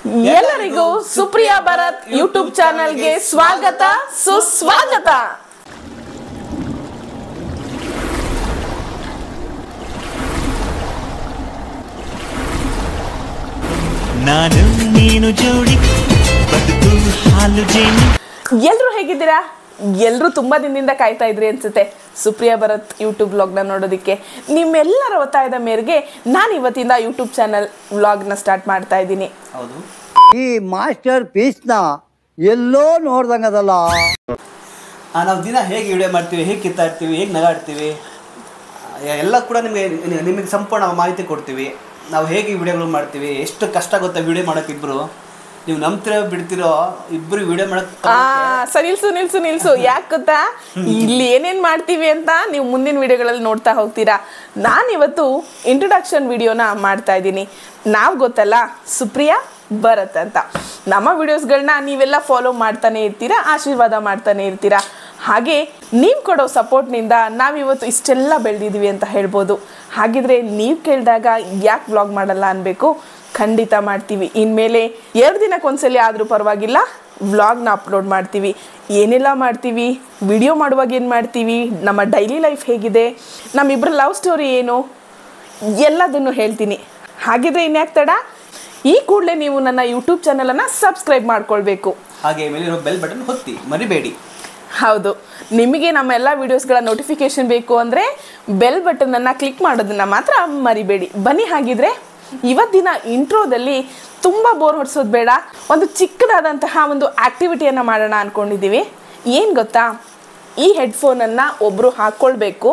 ಎಲ್ಲರಿಗೂ ಸುಪ್ರಿಯಾ ಭರತ್ ಯೂಟ್ಯೂಬ್ ಚಾನೆಲ್ಗೆ ಸ್ವಾಗತ ಸುಸ್ವಾಗತ. ನಾನು ನೀನು ಜೋಡಿ ಬದುಕು ಹಾಲು ಜೇನು. ಎಲ್ರು ಹೇಗಿದ್ದೀರಾ? ಎಲ್ರು ತುಂಬಾ ದಿನದಿಂದ ಕಾಯ್ತಾ ಇದ್ರಿ ಅನ್ಸುತ್ತೆ ಸುಪ್ರಿಯಾ ಭರತ್ ಯೂಟ್ಯೂಬ್ ವ್ಲಾಗ್ನ ನೋಡೋದಕ್ಕೆ. ನಿಮ್ಮೆಲ್ಲರ ಒತ್ತಾಯದ ಮೇರೆಗೆ ನಾನು ಇವತ್ತಿಂದ ಯೂಟ್ಯೂಬ್ ಚಾನಲ್ ವ್ಲಾಗ್ನ ಸ್ಟಾರ್ಟ್ ಮಾಡ್ತಾ ಇದ್ದೀನಿ. ಹೌದು, ಈ ಮಾಸ್ಟರ್ ಪೀಸ್ನ ಎಲ್ಲೋ ನೋಡ್ದಂಗದಲ್ಲ. ನಾವು ದಿನ ಹೇಗೆ ವಿಡಿಯೋ ಮಾಡ್ತೀವಿ, ಹೇಗೆ ಕಿತ್ತಾಡ್ತೀವಿ, ಹೇಗೆ ನಗಾಡ್ತೀವಿ ಎಲ್ಲ ಕೂಡ ನಿಮಗೆ ಸಂಪೂರ್ಣ ಮಾಹಿತಿ ಕೊಡ್ತೀವಿ. ನಾವು ಹೇಗೆ ವಿಡಿಯೋಗಳು ಮಾಡ್ತೀವಿ, ಎಷ್ಟು ಕಷ್ಟ ಆಗುತ್ತೆ ವಿಡಿಯೋ ಮಾಡೋಕೆ. ಇಬ್ಬರು ನೀವು ನಂಬ್ತಿರೋ ಬಿಡ್ತಿರೋ, ಇಬ್ಬರು ವಿಡಿಯೋ ಮಾಡೋಕೆ ನಿಲ್ಸು ಯಾಕೆ ಗೊತ್ತಾ, ಇಲ್ಲಿ ಏನೇನ್ ಮಾಡ್ತೀವಿ ಅಂತ ನೀವು ಮುಂದಿನ ವಿಡಿಯೋಗಳಲ್ಲಿ ನೋಡ್ತಾ ಹೋಗ್ತೀರಾ. ನಾನಿವತ್ತು ಇಂಟ್ರೊಡಕ್ಷನ್ ವಿಡಿಯೋನ ಮಾಡ್ತಾ ಇದ್ದೀನಿ. ನಾವು ಗೊತ್ತಲ್ಲ ಸುಪ್ರಿಯಾ ಭರತ್ ಅಂತ. ನಮ್ಮ ವಿಡಿಯೋಸ್ಗಳನ್ನ ನೀವೆಲ್ಲ ಫಾಲೋ ಮಾಡ್ತಾನೆ ಇರ್ತೀರಾ, ಆಶೀರ್ವಾದ ಮಾಡ್ತಾನೆ ಇರ್ತೀರಾ. ಹಾಗೆ ನೀವು ಕೊಡೋ ಸಪೋರ್ಟ್ನಿಂದ ನಾವಿವತ್ತು ಇಷ್ಟೆಲ್ಲ ಬೆಳೆದಿದ್ದೀವಿ ಅಂತ ಹೇಳ್ಬೋದು. ಹಾಗಿದ್ರೆ ನೀವು ಕೇಳಿದಾಗ ಯಾಕೆ ವ್ಲಾಗ್ ಮಾಡಲ್ಲ ಅನ್ಬೇಕು, ಖಂಡಿತ ಮಾಡ್ತೀವಿ. ಇನ್ಮೇಲೆ 2 ದಿನಕ್ಕೊಂದ್ಸಲಿ ಆದರೂ ಪರವಾಗಿಲ್ಲ ವ್ಲಾಗ್ನ ಅಪ್ಲೋಡ್ ಮಾಡ್ತೀವಿ. ಏನೆಲ್ಲ ಮಾಡ್ತೀವಿ, ವಿಡಿಯೋ ಮಾಡುವಾಗ ಏನು ಮಾಡ್ತೀವಿ, ನಮ್ಮ ಡೈಲಿ ಲೈಫ್ ಹೇಗಿದೆ, ನಮ್ಮಿಬ್ಬರ ಲವ್ ಸ್ಟೋರಿ ಏನು, ಎಲ್ಲದನ್ನು ಹೇಳ್ತೀನಿ. ಹಾಗಿದ್ರೆ ಇನ್ಯಾಕೆ ತಡ, ಈ ಕೂಡಲೇ ನೀವು ನನ್ನ ಯೂಟ್ಯೂಬ್ ಚಾನಲನ್ನು ಸಬ್ಸ್ಕ್ರೈಬ್ ಮಾಡ್ಕೊಳ್ಬೇಕು. ಹಾಗೆ ಮೇಲಿರೋ ಬೆಲ್ ಬಟನ್ ಒತ್ತಿ ಮರಿಬೇಡಿ. ಹೌದು, ನಿಮಗೆ ನಮ್ಮ ಎಲ್ಲ ವಿಡಿಯೋಸ್ಗಳ ನೋಟಿಫಿಕೇಶನ್ ಬೇಕು ಅಂದರೆ ಬೆಲ್ ಬಟನನ್ನು ಕ್ಲಿಕ್ ಮಾಡೋದನ್ನು ಮಾತ್ರ ಮರಿಬೇಡಿ. ಬನ್ನಿ, ಹಾಗಿದ್ರೆ ಇವತ್ತಿನ ಇಂಟ್ರೋದಲ್ಲಿ ತುಂಬ ಬೋರ್ ಹೊಡಿಸೋದು ಬೇಡ, ಒಂದು ಚಿಕ್ಕದಾದಂತಹ ಒಂದು ಆ್ಯಕ್ಟಿವಿಟಿಯನ್ನು ಮಾಡೋಣ ಅಂದ್ಕೊಂಡಿದ್ದೀವಿ. ಏನು ಗೊತ್ತಾ, ಈ ಹೆಡ್ಫೋನನ್ನು ಒಬ್ಬರು ಹಾಕ್ಕೊಳ್ಬೇಕು,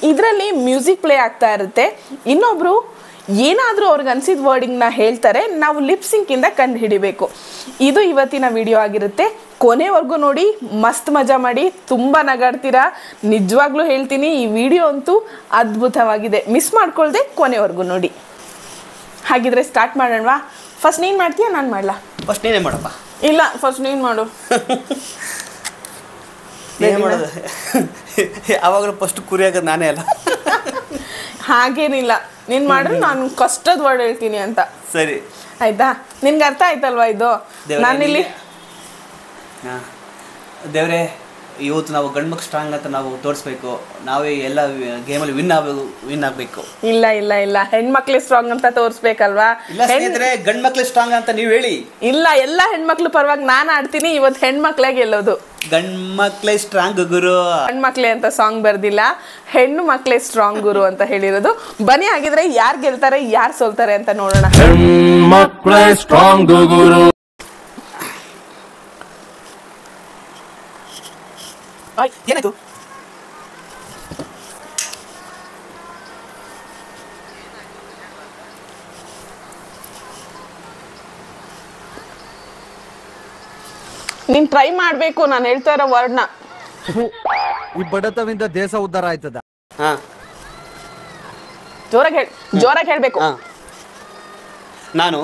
ಇದರಲ್ಲಿ ಮ್ಯೂಸಿಕ್ ಪ್ಲೇ ಆಗ್ತಾ ಇರುತ್ತೆ, ಇನ್ನೊಬ್ಬರು ಏನಾದರೂ ಅವ್ರಿಗೆ ಅನಿಸಿದ ವರ್ಡಿಂಗ್ನ ಹೇಳ್ತಾರೆ, ನಾವು ಲಿಪ್ಸಿಂಕಿಂದ ಕಂಡು ಹಿಡಿಬೇಕು. ಇದು ಇವತ್ತಿನ ವಿಡಿಯೋ ಆಗಿರುತ್ತೆ. ಕೊನೆವರೆಗೂ ನೋಡಿ, ಮಸ್ತ್ ಮಜಾ ಮಾಡಿ, ತುಂಬ ನಗಾಡ್ತೀರಾ. ನಿಜವಾಗ್ಲೂ ಹೇಳ್ತೀನಿ, ಈ ವಿಡಿಯೋ ಅಂತೂ ಅದ್ಭುತವಾಗಿದೆ. ಮಿಸ್ ಮಾಡ್ಕೊಳ್ದೆ ಕೊನೆವರೆಗೂ ನೋಡಿ. ಹಾಗಿದ್ರೆ ಸ್ಟಾರ್ಟ್ ಮಾಡೋಣವಾ? ಫಸ್ಟ್ ನೀನು ಮಾಡ್ತೀಯಾ ನಾನು ಮಾಡಲಾ? ಫಸ್ಟ್ ನೀನೇ ಮಾಡಪ್ಪ. ಇಲ್ಲ, ಫಸ್ಟ್ ನೀನು ಮಾಡು. ಏನು ಮಾಡೋದು, ಯಾವಾಗಲೂ ಫಸ್ಟ್ ಕುರಿ ಆಗೋದು ನಾನೇ ಅಲ್ಲ. ಹಾಗೇನಿಲ್ಲ, ನೀನು ಮಾಡ್ರೆ ನಾನು ಕಷ್ಟದ ವರ್ಡ್ ಹೇಳ್ತೀನಿ ಅಂತ. ಸರಿ ಆಯ್ತಾ? ನಿನ್ಗೆ ಅರ್ಥ ಆಯ್ತಲ್ವಾ ಇದು? ನಾನಿಲ್ಲಿ ದೇವ್ರೆ, ಇವತ್ತು ನಾವು ಗಂಡ್ಮಕ್ ಸ್ಟ್ರಾಂಗ್ ಅಂತ ನಾವು ತೋರಿಸ್ಬೇಕು. ನಾವೇ ಎಲ್ಲ ಗೇಮಲ್ಲಿ ವಿನ್ ಆಗಬೇಕು. ಇಲ್ಲ, ಹೆಣ್ಮಕ್ಳೇ ಸ್ಟ್ರಾಂಗ್ ಅಂತ ತೋರಿಸ್ಬೇಕಲ್ವಾ? ಗಂಡ್ಮಕ್ಳೇ ಸ್ಟ್ರಾಂಗ್ ಅಂತ ನೀವು ಹೇಳಿ. ಇಲ್ಲ, ಎಲ್ಲ ಹೆಣ್ಮಕ್ಳು ಪರವಾಗಿ ನಾನು ಆಡ್ತೀನಿ. ಇವತ್ತು ಹೆಣ್ಮಕ್ಳೇ ಗೆಲ್ಲೋದು. ಗಂಡ್ಮಕ್ಳೇ ಸ್ಟ್ರಾಂಗ್ ಗುರು. ಹೆಣ್ಮಕ್ಳೇ ಅಂತ ಸಾಂಗ್ ಬರ್ದಿಲ್ಲ, ಹೆಣ್ಣು ಮಕ್ಳೇ ಸ್ಟ್ರಾಂಗ್ ಗುರು ಅಂತ ಹೇಳಿರೋದು. ಬನ್ನಿ, ಹಾಗಿದ್ರೆ ಯಾರು ಗೆಲ್ತಾರೆ ಯಾರು ಸೋಲ್ತಾರೆ ಅಂತ ನೋಡೋಣ. ಹೆಣ್ಮಕ್ಳೇ ಸ್ಟ್ರಾಂಗ್ ಗುರು. ಏನಾಯ್ತು? ನೀನ್ ಟ್ರೈ ಮಾಡ್ಬೇಕು ನಾನು ಹೇಳ್ತಾ ಇರೋ ವರ್ಡ್ನ. ಈ ಬಡತವಿಂದ ದೇಶ ಉದ್ಧಾರ ಆಯ್ತದ. ಜೋರಾಗಿ ಹೇಳ್ಬೇಕು. ನಾನು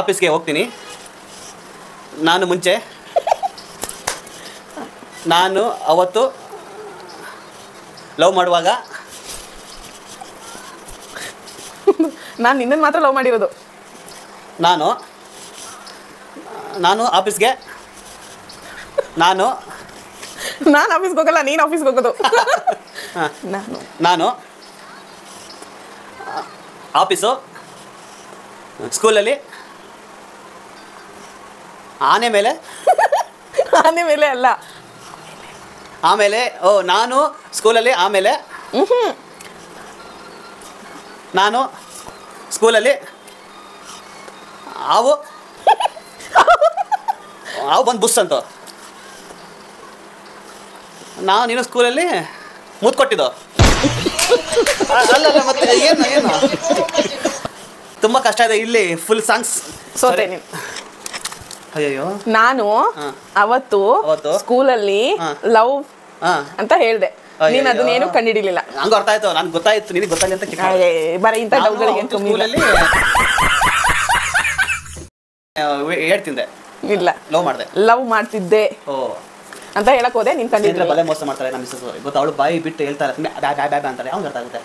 ಆಫೀಸ್ಗೆ ಹೋಗ್ತೀನಿ. ನಾನು ಅವತ್ತು ಲವ್ ಮಾಡುವಾಗ ನಾನು ನಿನ್ನನ್ನು ಮಾತ್ರ ಲವ್ ಮಾಡಿರೋದು. ನಾನು ಆಫೀಸ್ಗೆ ನಾನು ಆಫೀಸ್ಗೆ ಹೋಗಲ್ಲ, ನೀನು ಆಫೀಸ್ಗೆ ಹೋಗೋದು. ನಾನು ಆಫೀಸು ಸ್ಕೂಲಲ್ಲಿ ಆನೆ ಮೇಲೆ ಅಲ್ಲ, ಆಮೇಲೆ ನಾನು ಸ್ಕೂಲಲ್ಲಿ ಆಮೇಲೆ ನಾನು ಸ್ಕೂಲಲ್ಲಿ ಹಾವು ಬಂದು ಬುಸ್ ಅಂತ ನೀನು ಸ್ಕೂಲಲ್ಲಿ ಮುದ್ದು ಕೊಟ್ಟಿದ್ದು. ಅಲ್ಲ ಮತ್ತೆ ಏನು ತುಂಬ ಕಷ್ಟ ಇದೆ ಇಲ್ಲಿ. ಫುಲ್ ಸಾಂಗ್ಸ್ ಸೋತೆ ನೀನು. ಅಯ್ಯೋ, ನಾನು ಅವತ್ತು ಸ್ಕೂಲಲ್ಲಿ ಲವ್ ಅಂತ ಹೇಳ್ದೆ, ನೀನು ಅದನ್ನೇನು ಕಂಡಿಡಿಲಿಲ್ಲ. ನಂಗೆ ಅರ್ಥ ಆಯ್ತು, ನನ್ಗೆ ಗೊತ್ತಾಯ್ತು, ನಿನಗೆ ಗೊತ್ತಾಯ್ತು ಅಂತ. ಬರೀ ಇಂಥ ಡೌಗಳಿಗೆ ಸ್ಕೂಲಲ್ಲಿ ಹೇಳ್ತಿದ್ದೆ, ಇಲ್ಲ ಲವ್ ಮಾಡ್ತಿದ್ದೆ ಅಂತ ಹೇಳಕ್ ಹೋದೆ. ನೀನ್ ಕಂಡಿದ್ರೆ ಬಲೆ ಮೋಸ ಮಾಡ್ತಾರೆ ನಮ್ಮ ಮಿಸ್ಸಸ್. ಗೊತ್ತಾ, ಅವಳು ಬಾಯಿ ಬಿಟ್ಟು ಹೇಳ್ತಾರೆ ಅಂತಾರೆ, ಅವ್ನಿಗೆ ಅರ್ಥ ಆಗುತ್ತೆ.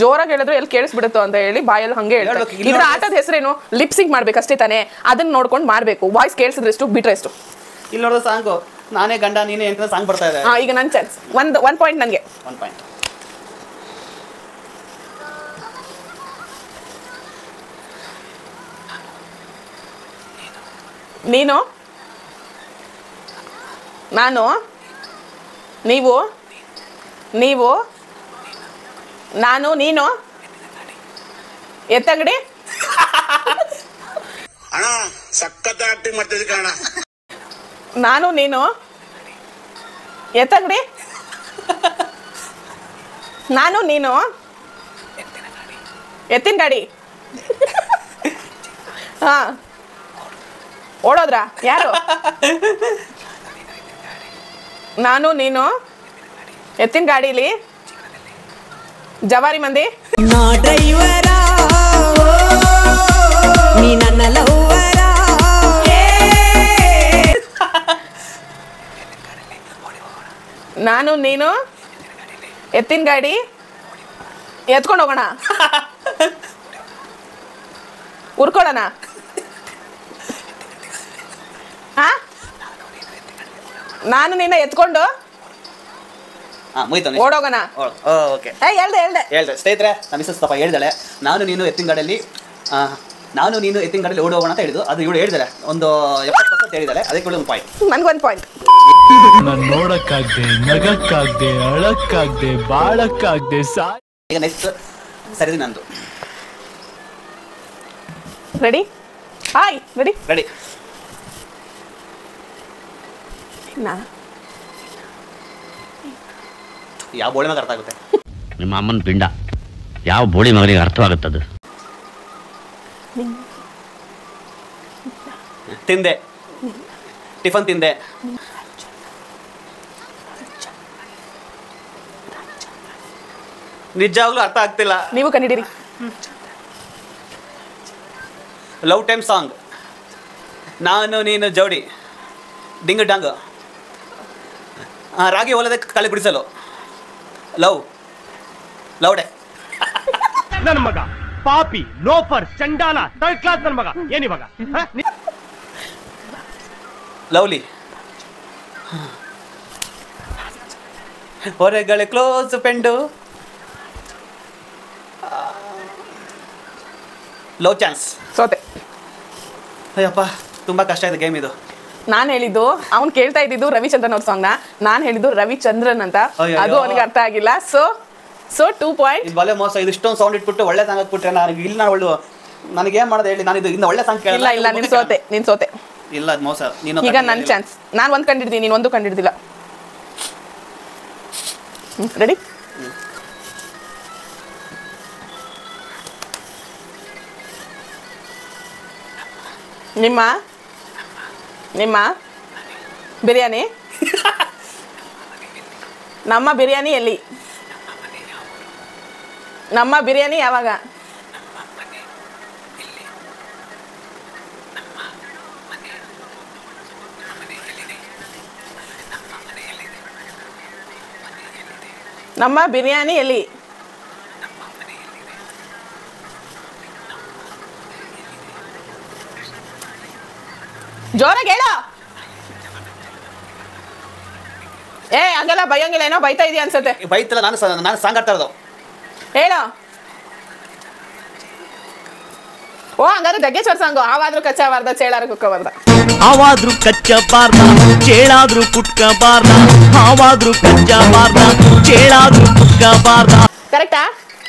ಜೋರಾಗಿ ಹೇಳಿದ್ರು ಎಲ್ಲಿ ಕೇಳಿಸ್ಬಿಡುತ್ತೋ ಅಂತ ಹೇಳಿ ಬಾಯಲ್ಲಿ ಹಂಗೆ ಹೇಳ್ತಾರೆ. ಇದ್ರ ಆಟದ ಹೆಸರೇನು? ಲಿಪ್ಸಿಂಗ್ ಮಾಡ್ಬೇಕಷ್ಟೇ ತಾನೇ, ಅದನ್ನ ನೋಡ್ಕೊಂಡು ಮಾಡ್ಬೇಕು. ವಾಯ್ಸ್ ಕೇಳಿಸಿದ್ರೆ ಎಷ್ಟು, ಬಿಟ್ರೆ ಎಷ್ಟು. ಇಲ್ಲಿ ನೋಡೋ ಸಾಂಗು ನಾನೇ ಗಂಡ ನೀನೇ ಅಂತ ಸಾಂಗ್ ಬರ್ತಾ ಇದೆ. ಈಗ ನನ್ನ ಚಾನ್ಸ್. ಒನ್ ಪಾಯಿಂಟ್ ನನಗೆ. 1 ಪಾಯಿಂಟ್. ನೀನು, ನಾನು, ನೀವು, ನೀವು, ನಾನು, ನೀನು, ಎತ್ತಂಗಡಿ. ಅಣ್ಣ ಸಖತ್ ಆಕ್ಟಿಂಗ್ ಮಾಡ್ತಿದ್ದೆ ಕಣ. ನಾನು, ನೀನು, ಎತ್ತಂಗಡಿ. ನಾನು, ನೀನು, ಎತ್ತಿನ ಗಾಡಿ. ಹಾ, ಓಡೋದ್ರ ಯಾರು? ನಾನು, ನೀನು, ಎತ್ತಿನ ಗಾಡೀಲಿ, ಜವಾರಿ ಮಂದಿ. ನಾ ಡ್ರೈವರ ನೀ ನನ್ನ ಲವ್ವರ. ನಾನು, ನೀನು, ಎತ್ತಿನ ಗಾಡಿ, ಎತ್ಕೊಂಡು ಹೋಗೋಣ, ಉರ್ಕೊಳ್ಳೋಣ. ಹಾ, ನಾನು ನಿನ್ನ ಎತ್ಕೊಂಡು ಮುಗಿತು, ಓಡೋಗೋಣ. ಓಕೆ, ಹೇಳ್ದೆ ಸ್ನೇಹಿತರೆ, ನಮ್ಮ ಮಿಸಸ್ ಪಾಪ ಹೇಳ್ದಾಳೆ ನಾನು ನೀನು ಎತ್ತಿನ ಗಾಡಿಯಲ್ಲಿ ಓಡೋಗೋಣ ಅಂತ ಹೇಳಿದ್ದು. ಅದು ಇವಳು ಹೇಳಿದಾಳೆ ಒಂದು 70% ಹೇಳಿದಾಳೆ. ಅದಕ್ಕೆ ಒಂದು ಪಾಯಿಂಟ್. ನನ್ಗೊಂದು ಪಾಯಿಂಟ್. ನಾನು ನೋಡಕ್ಕಾಗ್ದೆ, ನಗಕ್ಕಾಗ್ದೆ, ಅಳಕ್ಕಾಗ್ದೆ, ಬಾಳಕ್ಕಾಗ್ದೆ. ಈಗ ನೆಕ್ಸ್ಟ್ ಸರಿದಿ ನಂದು. ರೆಡಿ? Hi, ready? ರೆಡಿ. ಯಾವ ಬೋಳಿ ಮಗ ಅರ್ಥ ಆಗುತ್ತೆ? ನಿಮ್ಮ ಅಮ್ಮನ ಪಿಂಡ ಯಾವ ಬೋಳಿ ಮಗನಿಗೆ ಅರ್ಥವಾಗುತ್ತದು? ತಿಂದೆ, ಟಿಫನ್ ತಿಂದೆ. ನಿಜವಾಗ್ಲೂ ಅರ್ಥ ಆಗ್ತಿಲ್ಲ. ನೀವು ಕಂಡಿದ್ದೀರಿ. Love time song. ನಾನು ನೀನು ಜೋಡಿ, ಡಿಂಗ್ ಡಾಂಗ್, ರಾಗಿ ಹೊಲದ ಕಳೆ ಬಿಡಿಸಲು, ಲವ್ ಡೇ. ನನ್ನ ಮಗ ಪಾಪಿ, ಲೋಫರ್, ಚಂಡಾಲ, ಥರ್ಡ್ ಕ್ಲಾಸ್ ನನ್ನ ಮಗ. ಏನಿವಾಗ ಲವ್ಲಿ, ಹೊರಗಡೆ ಕ್ಲೋಸ್ ಪೆಂಡು, ಲವ್ ಚಾನ್ಸ್. ಸೋತೆ. ಅಯ್ಯಪ್ಪ, ತುಂಬಾ ಕಷ್ಟ ಇದೆ ಗೇಮ್ ಇದು. ನಾನು ಹೇಳಿದ್ದು, ಅವ್ನು ಕೇಳ್ತಾ ಇದ್ದಿದ್ದು ರವಿಚಂದ್ರನ್ ಅವ್ರ ಸಾಂಗ್ನ, ನಾನು ಹೇಳಿದ್ದು ರವಿಚಂದ್ರನ್ ಅಂತ. ಅದು ಅವನಿಗೆ ಅರ್ಥ ಆಗಿಲ್ಲ. So 2 point. ಇದು ಬಲೆ ಮೋಸ. ಇದು ಇಷ್ಟೊಂದು ಸೌಂಡ್ ಇಟ್ಬಿಟ್ಟು ಒಳ್ಳೆ ಸಾಂಗ್ ಹಾಕ್ಬಿಟ್ರೆ ನನಗೆ ಏನ್ ಮಾಡೋದು ಹೇಳಿ? ನಾನು ಇನ್ನು ಒಳ್ಳೆ ಸಾಂಗ್ ಕೇಳಿಲ್ಲ. ಇಲ್ಲ, ನೀನ್ ಸೋತೆ. ಇಲ್ಲ, ಅದು ಮೋಸ. ನೀನು ಈಗ ನನ್ನ ಚಾನ್ಸ್. ನಾನು ಒಂದು ಕಂಡಿಡ್ತೀನಿ, ನೀನು ಒಂದು ಕಂಡಿಡ್ದಿಲ್ಲ. ರೆಡಿ? ನಿಮ್ಮ ಬಿರಿಯಾನಿ, ನಮ್ಮ ಬಿರಿಯಾನಿ ಎಲ್ಲಿ? ನಮ್ಮ ಬಿರಿಯಾನಿ ಯಾವಾಗ? ನಮ್ಮ ಬಿರಿಯಾನಿ ಎಲ್ಲಿ? ಜೋರಾಗಿ ಹೇಳ. ಹಂಗೆಲ್ಲ ಬೈಯಂಗಿಲ್ಲ. ಏನೋ ಬೈತಾ ಇದೀಯ ಅನ್ಸತ್ತೆ. ಬೈತಲ್ಲ, ನಾನು ಸಾಂಗ್ ಆಡ್ತಾ ಇರೋದು. ಹೇಳ. ಓ, ಹಂಗಾದ್ರೆ ದಗ್ಗೇಶ್ವರ ಸಾಂಗು. ಆವಾದ್ರೂ ಕಚ್ಚಬಾರ್ದ, ಚೇಳಾರು ಕುಕ್ಕಬಾರ್ದ. ಆವಾದ್ರೂ ಕಚ್ಚಬಾರ್ದ, ಚೇಳಾದ್ರೂ ಕುಟ್ಕಬಾರ್ದ. ಆವಾದ್ರೂ ಕಚ್ಚಬಾರ್ದ, ಚೇಳಾದ್ರೂ ಕುಟ್ಕಬಾರ್ದ. ಕರೆಕ್ಟಾ?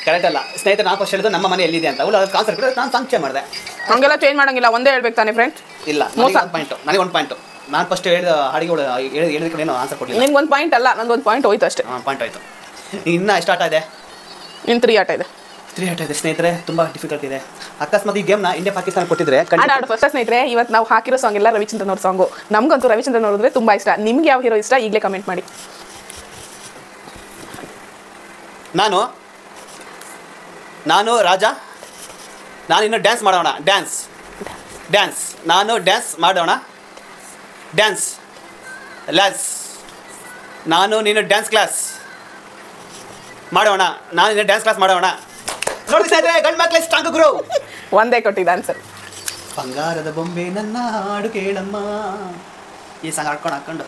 ಕರೆಕ್ಟ್ ಅಲ್ಲ ಸ್ನೇಹಿತರೆ. ನಾನು ಫಸ್ಟ್ ಹೇಳಿದ್ದು ನಮ್ಮ ಮನೆ ಎಲ್ಲಿದೆ ಅಂತ. ಅವಳು ಕಾನ್ಸೆಪ್ಟ್ ನಾನು ಸಾಂಗ್ ಚೇಂಜ್ ಮಾಡಿದೆ. ಹಂಗೆಲ್ಲ ಚೇಂಜ್ ಮಾಡಂಗಿಲ್ಲ, ಒಂದೇ ಹೇಳ್ಬೇಕು ತಾನೆ ಫ್ರೆಂಡ್ಸ್. ಇಲ್ಲ, ನನಗೆ 1 ಪಾಯಿಂಟ್. ನಾನು ಫಸ್ಟ್ ಹೇಳಿದ ಹಾಡಿಗಳು ಹೇಳಿದಕ್ಕೆ ಏನು ಆನ್ಸರ್ ಕೊಡಲಿಲ್ಲ. ನಿನ್ಗೆ 1 ಪಾಯಿಂಟ್ ಅಲ್ಲ, ನಂದು 1 ಪಾಯಿಂಟ್ ಹೋಯ್ತು ಅಷ್ಟೇ. ಪಾಯಿಂಟ್ ಆಯಿತು. ಇನ್ನು ಎಷ್ಟು ಆಟ ಇದೆ? ಇನ್ನು 3 ಆಟ ಇದೆ. 3 ಆಟ ಇದೆ ಸ್ನೇಹಿತರೆ. ತುಂಬ ಡಿಫಿಕಲ್ಟ್ ಇದೆ. ಅಕಸ್ಮಾತ್ ಈ ಗೇಮ್ನ ಇಂಡಿಯಾ ಪಾಕಿಸ್ತಾನ ಕೊಟ್ಟಿದ್ರೆ ಆಡ ಫಸ್ಟ್ ಸ್ನೇಹಿತರೆ, ಇವತ್ತು ನಾವು ಹಾಕಿರೋ ಸಾಂಗ್ ಎಲ್ಲ ರವಿಚಂದ್ರನ್ ಅವ್ರ ಸಾಂಗು. ನಮಗಂತೂ ರವಿಚಂದ್ರನ್ ಅವ್ರದ್ರೆ ತುಂಬ ಇಷ್ಟ. ನಿಮ್ಗೆ ಯಾವ ಹೀರೋ ಇಷ್ಟ ಈಗಲೇ ಕಮೆಂಟ್ ಮಾಡಿ. ನಾನು ರಾಜ, ನಾನು ಇನ್ನು ಡ್ಯಾನ್ಸ್ ಮಾಡೋಣ. ಡ್ಯಾನ್ಸ್ ನಾನು ಡ್ಯಾನ್ಸ್ ಮಾಡೋಣ. ಡ್ಯಾನ್ಸ್ ನಾನು ನೀನು ಡ್ಯಾನ್ಸ್ ಕ್ಲಾಸ್ ಮಾಡೋಣ. ನಾನು ಇನ್ನು ಡ್ಯಾನ್ಸ್ ಕ್ಲಾಸ್ ಮಾಡೋಣ. ನೋಡಿ ಸ್ನೇಹಿತರೆ, ಗಂಡು ಮಕ್ಕಳೇ ಸ್ಟ್ರಾಂಗ್ ಗುರು. ಒಂದೇ ಕೊಟ್ಟಿದ್ದ ಆನ್ಸರ್. ಬಂಗಾರದ ಬೊಂಬೆ ನನ್ನ ಹಾಡು ಕೇಳಮ್ಮ. ಈ ಸಾಂಗ್ ಹಾಕೊಂಡು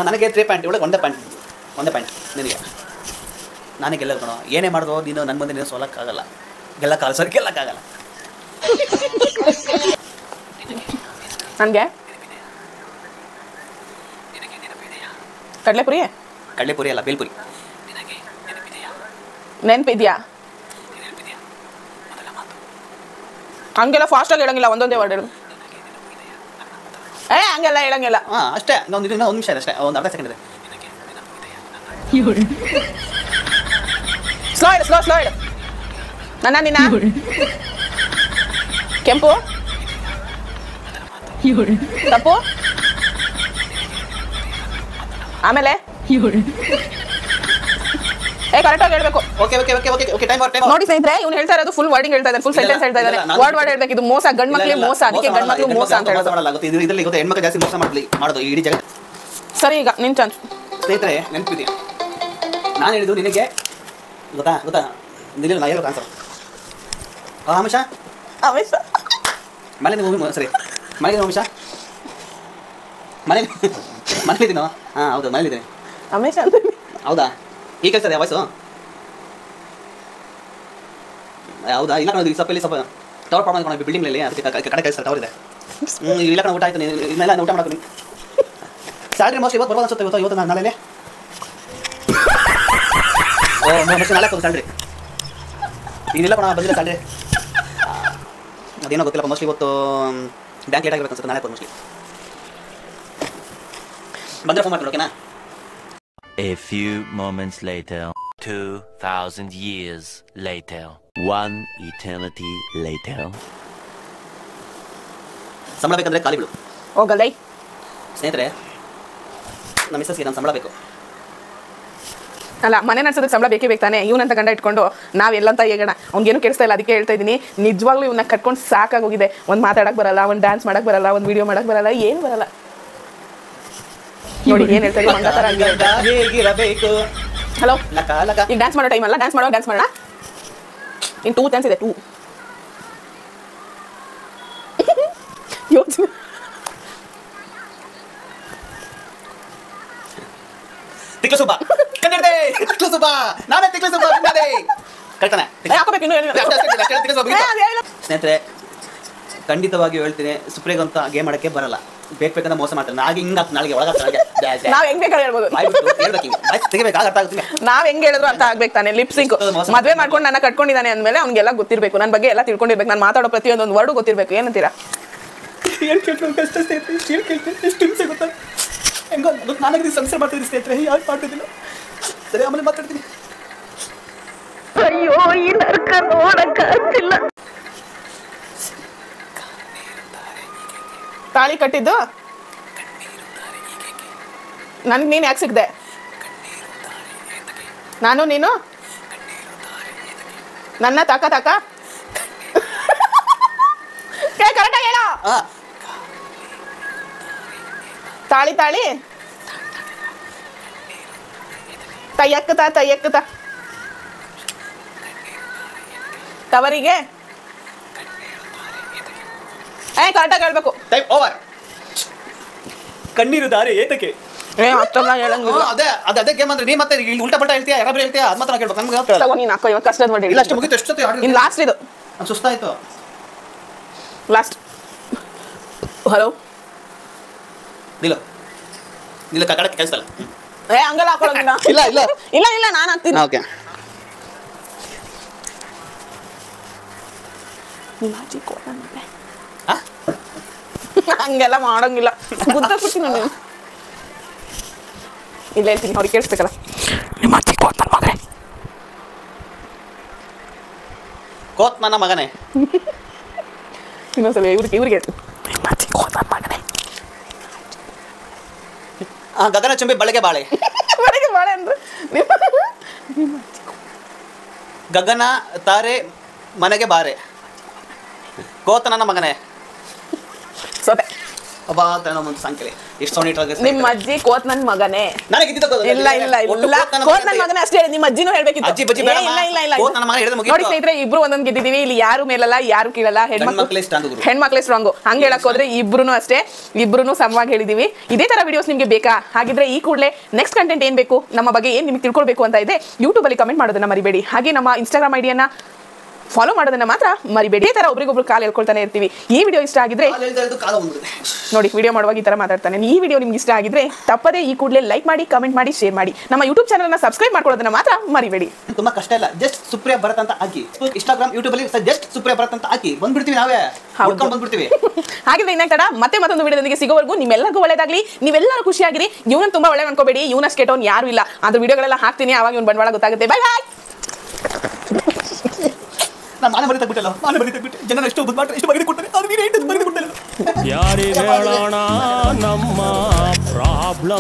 ನನಗೆ 3 ಪಾಯಿಂಟ್ ಒಳಗೆ ಒಂದೇ ಪಾಯಿಂಟ್ ನಿನಗೆ. ನಾನೇ ಗೆಲ್ಲ ಕಣೋ. ಏನೇ ಮಾಡಿದ್ರು ನೀನು ನನ್ನ ಮುಂದೆ ನೀನು ಸೋಲಕ್ಕಾಗಲ್ಲ, ಗೆಲ್ಲಕ್ಕಾಗಲ್ಲ. ನನಗೆ ಕಡಲೆಪುರಿ ಅಲ್ಲ, ಬೇಲ್ಪುರಿ. ನೆನಪಿದ್ಯಾ? ಹಂಗೆಲ್ಲ ಫಾಸ್ಟಾಗಿ ಹೇಳಂಗಿಲ್ಲ, ಒಂದೊಂದೇ ವರ್ಡ್ ಹೇಳು. ಹಂಗೆಲ್ಲ ಹೇಳಂಗಿಲ್ಲ. ಅಷ್ಟೇ. ಒಂದು ನಿಮಿಷ ಇದೆ ಅಷ್ಟೇ, ಒಂದು ಅರ್ಧ ಸೆಕೆಂಡ್ ಇದೆ. ಸ್ಲೋ ಇಡು. ನನ್ನ ನಿನ್ನ ಕೆಂಪು ತಪ್ಪು ಆಮೇಲೆ ಕರೆಕ್ಟಾಗಿ ಹೇಳ್ಬೇಕು. ನೋಡಿ ಸ್ನೇಹಿತರೆ, ಇವ್ನು ಹೇಳ್ತಾ ಇರೋದು ಫುಲ್ ವರ್ಡಿಂಗ್ ಹೇಳ್ತಾ ಇದ್ದಾನೆ, ಫುಲ್ ಸೆಂಟೆನ್ಸ್ ಹೇಳ್ತಾ ಇದ್ದಾನೆ. ವರ್ಡ್ ಹೇಳ್ಬೇಕು. ಇದು ಮೋಸ, ಗಂಡ್ ಮಕ್ಳಿಗೆ ಮೋಸ, ಅದಕ್ಕೆ ಗಂಡ್ ಮಕ್ಳು ಮೋಸ ಅಂತ ಹೇಳೋದು. ಹೆಣ್ಮಕ್ಳು ಜಾಸ್ತಿ ಮೋಸ ಮಾಡೋದು ಇಡೀ ಜಗತ್ತು. ಸರಿ, ಈಗ ನಿನ್ ಚಾನ್ಸ್. ಸ್ನೇಹಿತರೆ, ನೆನಪಿದೆಯಾ ನಾನು ಹೇಳಿದ್ದು ನಿನಗೆ? ಗೊತ್ತಾ ನಿಲ್ಲ ನಾ ಹೇಳೋ ಆನ್ಸರ್. ಆಮಿಷ ಮನೇಲಿದ್ದೀನೋ? ಹೌದು, ಮನೇಲಿದ್ದೀನಿ. ಹೌದಾ? ಈಗ ಕೇಳ್ತದೆ ವಾಯ್ಸು? ಹೌದಾ? ಇಲ್ಲ ಕಣೋ, ಸ್ವಲ್ಪ ಟವರ್ ಪ್ರಾಬ್ಲಮ್ ಕಣೋ, ಬಿಲ್ಡಿಂಗ್ನಲ್ಲಿ, ಅದಕ್ಕೆ ಕಡೆ ಕಳಿಸ್ತಾರೆ, ಟವರ್ ಇದೆ. ಇಲ್ಲ ಕಣ, ಊಟ ಆಯ್ತು. ಇನ್ನೆಲ್ಲ ಊಟ ಮಾಡೋದು. ಸ್ಯಾಲ್ರಿ ಮೋಸ್ಟ್ ಇವತ್ತು ಬರ್ಬೋದು ಅನ್ಸುತ್ತೆ. ಇವತ್ತು ನಾಳೆ ನಾಳೆ ಕೊಡು ಸ್ಯಾಲ್ರಿ. ಈಗಿಲ್ಲ ಕಣ, ಬಂದಿಲ್ಲ ಸ್ಯಾಲ್ರಿ. ಅದೇನೋ ಗೊತ್ತಿಲ್ಲ, ಮೋಸ್ಟ್ಲಿ ಇವತ್ತು ಬ್ಯಾಂಕ್ ಲೇಟ್ ಆಗಿರ್ಬೇಕು ಅನ್ಸುತ್ತೆ. ನಾಳೆ ಕೊಡು ಮೋಸ್ಟ್ಲಿ. ಬಂದರೆ ಫೋನ್ ಮಾಡ್ಕೊಂಡು, ಓಕೆನಾ? A few moments later, 2000 years later, one eternity later. ಸಂಬಳ ಬೇಕಂದ್ರೆ ಖಾಲಿ ಬಿಡು. ಹೋಗಲ್ಲ ಸ್ನೇಹಿತರೆ, ನಮ್ಮ ಮಿಸ್ಸಸ್ಗೆ ನಾನು ಸಂಬಳ ಬೇಕು. ಅಲ್ಲ, ಮನೆ ನಡೆಸೋದಕ್ಕೆ ಸಂಬಳ ಬೇಕೇ ಬೇಕು ತಾನೆ. ಇವನಂತ ಗಂಡ ಇಟ್ಕೊಂಡು ನಾವೆಲ್ಲಂತ ಹೇಗೋಣ. ಅವ್ನಿಗೇನು ಕೆಡಿಸ್ತಾ ಇಲ್ಲ, ಅದಕ್ಕೆ ಹೇಳ್ತಾ ಇದ್ದೀನಿ. ನಿಜವಾಗ್ಲೂ ಇವನ್ನ ಕಟ್ಕೊಂಡು ಸಾಕಾಗೋಗಿದೆ. ಒಂದು ಮಾತಾಡಕ್ಕೆ ಬರಲ್ಲ, ಒಂದು ಡ್ಯಾನ್ಸ್ ಮಾಡಕ್ಕೆ ಬರಲ್ಲ, ಒಂದು ವಿಡಿಯೋ ಮಾಡಕ್ಕೆ ಬರಲ್ಲ, ಏನು ಬರಲ್ಲ. ನೋಡಿ ಏನು ಹೇಳ್ತಾ ಇದ್ದೀನಿ, ಮಂಗ ಥರ ಹೇಗಿರಬೇಕು. ಹಲೋ, ಈಗ ಡ್ಯಾನ್ಸ್ ಮಾಡೋ ಟೈಮ್ ಅಲ್ಲ, ಡ್ಯಾನ್ಸ್ ಮಾಡೋಣ. ಇನ್ನು 2 ಚಾನ್ಸ್ ಇದೆ. 2 ಯೋಚನೆ. ತಿಕ್ಲಸುಬ್ಬ ಕನ್ನಡದೆ. ತಿಕ್ಲಸುಬ್ಬ ನಾನೇ. ತಿಕ್ಲಸುಬ್ಬ ಕನ್ನಡದೆ ಕರೆಕ್ಟಾನೆ. ಹಾಕೋಬೇಕು ಇನ್ನೂ ಏನಿಲ್ಲ. ಸ್ನೇಹಿತರೆ, ಖಂಡಿತವಾಗಿಯೂ ಹೇಳ್ತೀನಿ, ಸುಪ್ರಿಯಗಂತ ಗೇಮ್ ಮಾಡೋಕ್ಕೆ ಬರಲ್ಲ. ಬೇಕಂತ ಮೋಸ ಮಾಡ್ತಾರೆ. ನಾಳೆಗೆ ನಾವ್ ಹೆಂಗ್ ಬೇಕಾದ್ರೆ ಹೇಳ್ಬೋದು. ನಾವ್ ಹೆಂಗ್ ಹೇಳಿದ್ರು ಅರ್ಥ ಆಗ್ಬೇಕು ತಾನೆ. ಲಿಪ್ಸಿಂಕ್ ಮದ್ವೆ ಮಾಡ್ಕೊಂಡು ನನ್ನ ಕಟ್ಕೊಂಡಿದ್ದಾನೆ ಅಂದ್ಮೇಲೆ ಅವ್ನಿಗೆಲ್ಲ ಗೊತ್ತಿರ್ಬೇಕು, ನನ್ನ ಬಗ್ಗೆ ಎಲ್ಲ ತಿಳ್ಕೊಂಡಿರ್ಬೇಕು, ನಾನು ಮಾತಾಡೋ ಪ್ರತಿಯೊಂದೊಂದು ವರ್ಡು ಗೊತ್ತಿರ್ಬೇಕು. ಏನಂತೀರಾ? ಎಷ್ಟು ಹಿಂಸೆ ಗೊತ್ತಾ? ಹೆಂಗೋ ನಾನಾಗಿ ಸಂಸಾರ ಮಾಡ್ತಿದ್ದೀನಿ ಸ್ನೇಹಿತರೆ, ಯಾರು ಮಾಡ್ತಿದ್ದಿಲ್ಲ. ಸರಿ, ಆಮೇಲೆ ಮಾತಾಡ್ತೀನಿ. ಅಯ್ಯೋ, ಈ ನರ್ಕ ನೋಡಕ್ಕಾಗ್ತಿಲ್ಲ. ತಾಳಿ ಕಟ್ಟಿದ್ದು ನನ್ಗೆ ನೀನು ಯಾಕೆ ಸಿಗ್ದೆ? ನಾನು ನೀನು ನನ್ನ ತಾಕ ಕರೆಕ್ಟಾಗಿ ಹೇಳೋ. ತಾಳಿ ತಯ್ಯಕ್ಕತ ತವರಿಗೆ ಕರೆಕ್ಟಾಗಿ ಹೇಳ್ಬೇಕು. ಕಣ್ಣೀರು ದಾರಿ ಏತಕ್ಕೆ? ಅದೇ ಗೇಮ್ ಅಂದ್ರೆ ನೀ ಮತ್ತೆ ಉಲ್ಟಾ ಪಲ್ಟಾ ಹೇಳ್ತೀಯಾ, ಯಾರಾದ್ರೂ ಹೇಳ್ತೀಯಾ? ಅದ್ ಮಾತ್ರ ಕೇಳ್ಬೇಕು. ನಮ್ಗೆ ನೀನು ಹಾಕೋ, ಇವಾಗ ಕಷ್ಟದ ಮಾಡಿ. ಇಲ್ಲ, ಅಷ್ಟು ಮುಗಿತು. ಎಷ್ಟು ಇನ್ನು ಲಾಸ್ಟ್ ಇದು. ಸುಸ್ತಾಯ್ತು. ಲಾಸ್ಟ್. ಹಲೋ, ನಿಲ್ಲ ಕಡೆ ಕೆಲಸಲ್ಲ. ಹಂಗೆಲ್ಲ ಹಾಕೊಳ್ಳೋದಿಲ್ಲ. ಇಲ್ಲ ನಾನು ಹಾಕ್ತೀನಿ. ಓಕೆ. ಹಂಗೆಲ್ಲ ಮಾಡೋಂಗಿಲ್ಲ, ಗುದ್ದ ಕೊಡ್ತೀನಿ ನಾನು. ಇಲ್ಲ ಹೇಳ್ತೀನಿ, ಅವ್ರಿಗೆ ಕೇಳಿಸ್ಬೇಕಲ್ಲ. ನಿಮ್ಮ ಅಜ್ಜಿ ಕೋತ್ ನನ್ನ ಮಗನೇ. ಕೋತ್ ನನ್ನ ಮಗನೇ. ಇನ್ನೊಂದ್ಸಲ ಇವ್ರಿಗೆ ಹೇಳ್ತೀನಿ, ನಿಮ್ಮ ಅಜ್ಜಿ ಕೋತ್ ನನ್ನ ಮಗನೇ. ಗಗನ ಚುಂಬಿ ಬಳೆಗೆ ಬಾಳೆ. ಅಂದ್ರೆ ಗಗನ ತಾರೆ ಮನೆಗೆ ಬಾರೆ. ಕೋತ ನನ್ನ ಮಗನೇ. ಸೋತೆ. ಅಬ್ಬಾ ತಾನ ಒಂದು ಸಂಖ್ಯೆ ಎಷ್ಟು ಸೌಂಡ್ ಇಟ್ಟಾಗ ನಿಮ್ಮ ಅಜ್ಜಿ ಕೋತ್ ನನ್ ಮಗನೇ. ನನಗೆ ಇದ್ದಿದ್ದು ಇಲ್ಲ ಇಲ್ಲ ಇಲ್ಲ ಕೋತ್ ನನ್ ಮಗನೇ ಅಷ್ಟೇ ಹೇಳಿ. ನಿಮ್ಮ ಅಜ್ಜಿನೂ ಹೇಳ್ಬೇಕಿತ್ತು. ಅಜ್ಜಿ ಬಜ್ಜಿ ಬೇಡ. ಇಲ್ಲ ಇಲ್ಲ ಇಲ್ಲ ಕೋತ್ ನನ್ನ ಮಗ ಹೇಳಿದ್ರೆ ಮುಗಿತು. ನೋಡಿ ಸ್ನೇಹಿತರೆ, ಇಬ್ರು ಒಂದೊಂದು ಗೆದ್ದಿದೀವಿ. ಇಲ್ಲಿ ಯಾರು ಮೇಲಲ್ಲ, ಯಾರು ಕೀಳಲ್ಲ. ಹೆಣ್ಮಕ್ಳೇ ಸ್ಟ್ರಾಂಗು. ಹಂಗೆ ಹೇಳಕ್ ಹೋದ್ರೆ ಇಬ್ರು ಅಷ್ಟೇ, ಇಬ್ರು ಸಮವಾಗಿ ಹೇಳಿದೀವಿ. ಇದೇ ತರ ವಿಡಿಯೋಸ್ ನಿಮ್ಗೆ ಬೇಕಾ? ಹಾಗಿದ್ರೆ ಈ ಕೂಡಲೇ ನೆಕ್ಸ್ಟ್ ಕಂಟೆಂಟ್ ಏನ್ ಬೇಕು, ನಮ್ಮ ಬಗ್ಗೆ ಏನ್ ನಿಮ್ಗೆ ತಿಳ್ಕೊಳ್ಬೇಕು ಅಂತ ಇದೆ, ಯೂಟ್ಯೂಬ್ ಅಲ್ಲಿ ಕಮೆಂಟ್ ಮಾಡೋದನ್ನ ಮರಿಬೇಡಿ. ಹಾಗೆ ನಮ್ಮ ಇನ್ಸ್ಟಾಗ್ರಾಮ್ ಐಡಿಯನ್ನ ಫಾಲೋ ಮಾಡೋದನ್ನ ಮಾತ್ರ ಮರಿಬೇಡಿ. ಈ ತರ ಒಬ್ರಿಗೊಬ್ರು ಕಾಲ್ ಹೇಳ್ಕೊಳ್ತಾನೆ ಇರ್ತೀವಿ. ಈ ವಿಡಿಯೋ ಇಷ್ಟ ಆಗಿದ್ರೆ ನೋಡಿ, ವಿಡಿಯೋ ಮಾಡುವಾಗ ಈ ತರ ಮಾತಾಡ್ತಾನೆ. ಈ ವಿಡಿಯೋ ನಿಮ್ಗೆ ಇಷ್ಟ ಆಗಿದ್ರೆ ತಪ್ಪದೇ ಈ ಕೂಡಲೇ ಲೈಕ್ ಮಾಡಿ, ಕಮೆಂಟ್ ಮಾಡಿ, ಶೇರ್ ಮಾಡಿ. ನಮ್ಮ ಯೂಟ್ಯೂಬ್ ಚಾನಲ್ ನ ಸಬ್ಸ್ಕ್ರೈಬ್ ಮಾಡ್ಕೊಳ್ಳೋದನ್ನ ಮಾತ್ರ ಮರಿಬೇಡಿ. ತುಂಬಾ ಕಷ್ಟ ಇಲ್ಲ, ಜಸ್ಟ್ ಸುಪ್ರಿಯಾ ಭರತ್ ಅಂತ ಹಾಕಿ. ಇನ್ಸ್ಟಾಗ್ರಾಮ್ ಯೂಟ್ಯೂಬ್ ಅಲ್ಲಿ ಜಸ್ಟ್ ಸುಪ್ರಿಯಾ ಭರತ್ ಅಂತ ಹಾಕಿ ಬಂದ್ಬಿಡ್ತೀವಿ, ನಾವೇ ಬಂದ್ಬಿಡ್ತೀವಿ. ಹಾಗಿದ್ರೆ ಇನ್ನ ತಡ ಮತ್ತೆ ಮತ್ತೊಂದು ವಿಡಿಯೋದೊಂದಿಗೆ ಸಿಗೋವರೆಗೂ ನಿಮ್ಮೆಲ್ಲರಿಗೂ ಒಳ್ಳೇದಾಗ್ಲಿ, ನೀವೆಲ್ಲರೂ ಖುಷಿಯಾಗಿರಿ. ಇವನು ತುಂಬಾ ಒಳ್ಳೆ ಅನ್ಕೋಬೇಡಿ, ಇವನಷ್ಟು ಕೆಟ್ಟವನು ಯಾರು ಇಲ್ಲ. ಅದ್ರ ವಿಡಿಯೋಗಳೆಲ್ಲ ಹಾಕ್ತೀನಿ, ಅವಾಗ ಇವ್ನು ಬಂಡವಾಳ ಗೊತ್ತಾಗುತ್ತೆ. ಬಾಯ್ ಬಾಯ್. ನಾನು ಮಾನ ಬರೀತಾ ಬಿಟ್ಟಲ್ಲ, ಮಾನ ಬರೀತಾ ಬಿಟ್ಟೆ. ಜನ ಎಷ್ಟು ಬುದ್ಧಿ ಎಷ್ಟು ಬಗೆದು ಕೊಡ್ತಾರೆ, ಅವ್ರು ಬಗೆದು ಕೊಡ್ತಾರೆ. ಯಾರಿಗೆ ಹೇಳೋಣ ನಮ್ಮ ಪ್ರಾಬ್ಲಮ್?